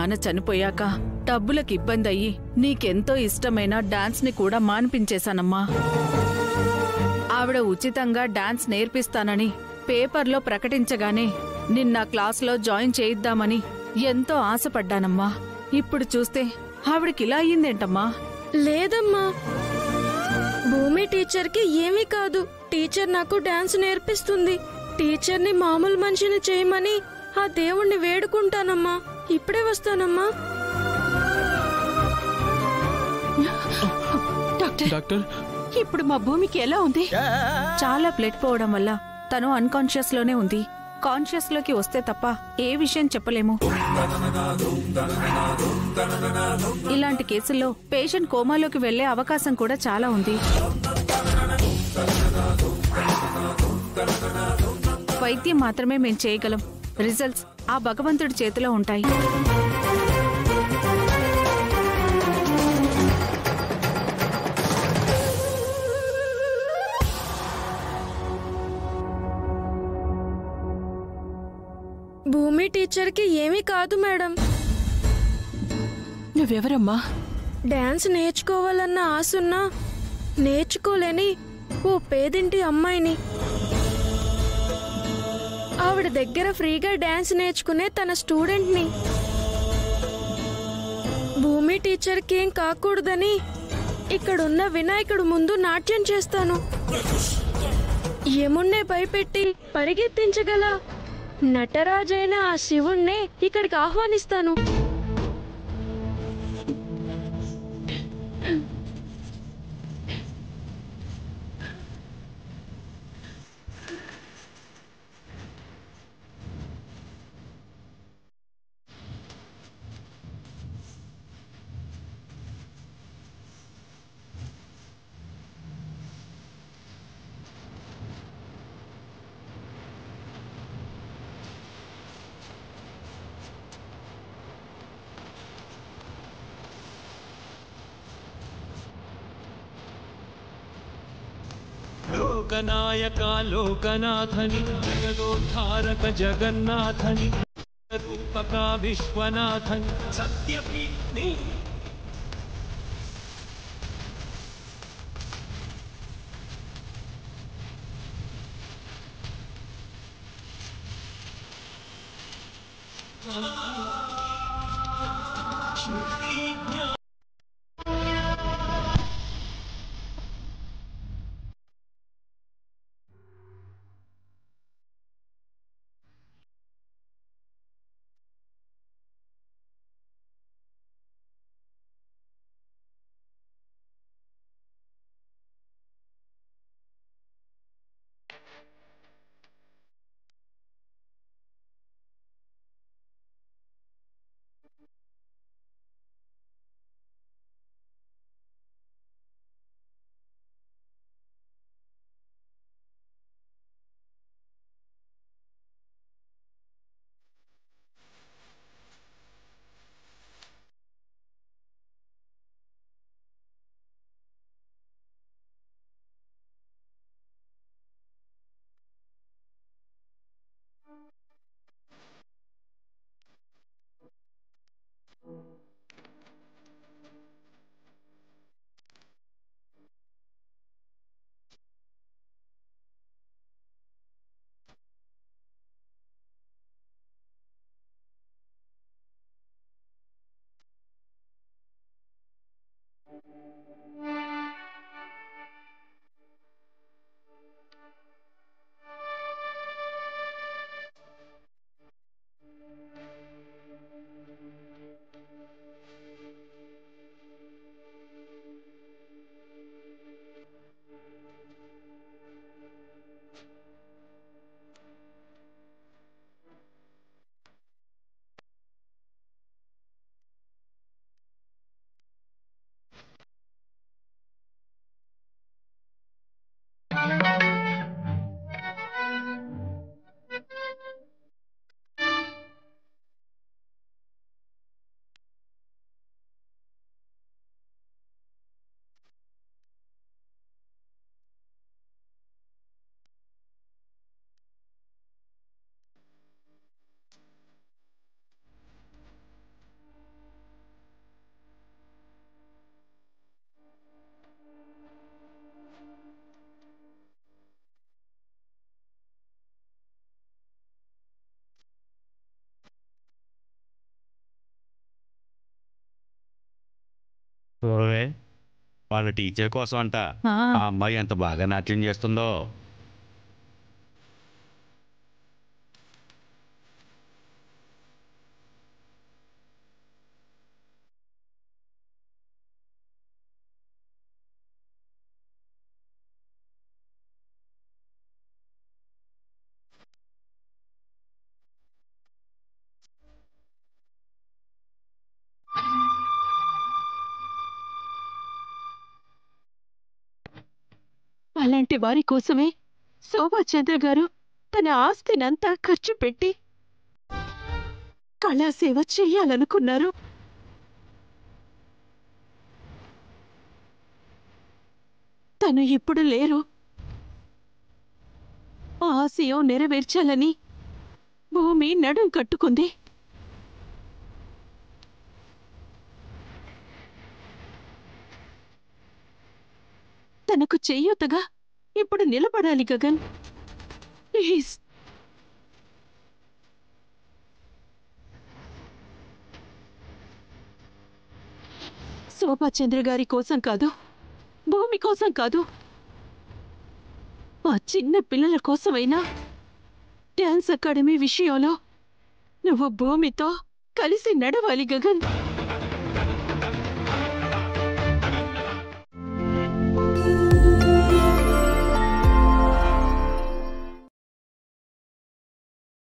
నాన్న చనిపోయాక డబ్బులకు ఇబ్బంది అయ్యి నీకెంతో ఇష్టమైన డాన్స్ ని కూడా మాన్పించేశానమ్మా. ఆవిడ ఉచితంగా డాన్స్ నేర్పిస్తానని పేపర్లో ప్రకటించగానే నిన్న క్లాస్లో జాయిన్ చేయిద్దామని ఎంతో ఆశపడ్డానమ్మా. ఇప్పుడు చూస్తే ఆవిడకిలా అయ్యిందేంటమ్మా? లేదమ్మా, భూమి టీచర్కి ఏమీ కాదు. టీచర్ నాకు డాన్స్ నేర్పిస్తుంది. టీచర్ని మామూలు మనిషిని చేయమని ఆ దేవుణ్ణి వేడుకుంటానమ్మా. ఇప్పుడే వస్తానమ్మా. డాక్టర్, ఇప్పుడు మా భూమికి ఎలా ఉంది? చాలా బ్లడ్ పోవడం వల్ల తను అన్కాన్షియస్ లోనే ఉంది. కాన్షియస్ లోకి వస్తే తప్ప ఏ విషయం చెప్పలేము. ఇలాంటి కేసుల్లో పేషెంట్ కోమాలోకి వెళ్లే అవకాశం కూడా చాలా ఉంది. వైద్యం మాత్రమే మేం చేయగలం. రిజల్ట్స్ ఆ భగవంతుడి చేతిలో ఉంటాయి. భూమి టీచర్కి ఏమీ కాదు మేడం. నువ్వెవరమ్మా? డాన్స్ నేర్చుకోవాలన్న ఆశున్నా నేర్చుకోలేని ఓ పేదింటి అమ్మాయిని. ఆవిడ దగ్గర ఫ్రీగా డాన్స్ నేర్చుకునే తన స్టూడెంట్ని. భూమి టీచర్కి ఏం కాకూడదని ఇక్కడున్న వినాయకుడు ముందు నాట్యం చేస్తాను. యముణ్ణే భయపెట్టి పరిగెత్తించగల నటరాజైన ఆ శివుణ్ణే ఇక్కడికి ఆహ్వానిస్తాను. లోకనాయక లోకనాథని జగదోద్ధారక జగన్నాథని రూపక విశ్వనాథని సత్యపీని ఓయ్, వాళ్ళ టీచర్ కోసం అంట. ఆ, ఆ అమ్మాయి ఎంత బాగా నాట్యం చేస్తుందో. అలాంటి వారి కోసమే శోభాచంద్ర గారు తన ఆస్తినంతా ఖర్చు పెట్టి కళాసేవ చెయ్యాలనుకున్నారు. తను ఇప్పుడు లేరు. ఆ ఆశయం నెరవేర్చాలని భూమి నడుం కట్టుకుంది. తనకు చెయ్యూతగా ఇప్పుడు నిలబడాలి గగన్. ప్లీజ్. శోభాచంద్ర గారి కోసం కాదు, భూమి కోసం కాదు, ఆ చిన్న పిల్లల కోసమైనా డాన్స్ అకాడమీ విషయంలో నువ్వు భూమితో కలిసి నడవాలి గగన్.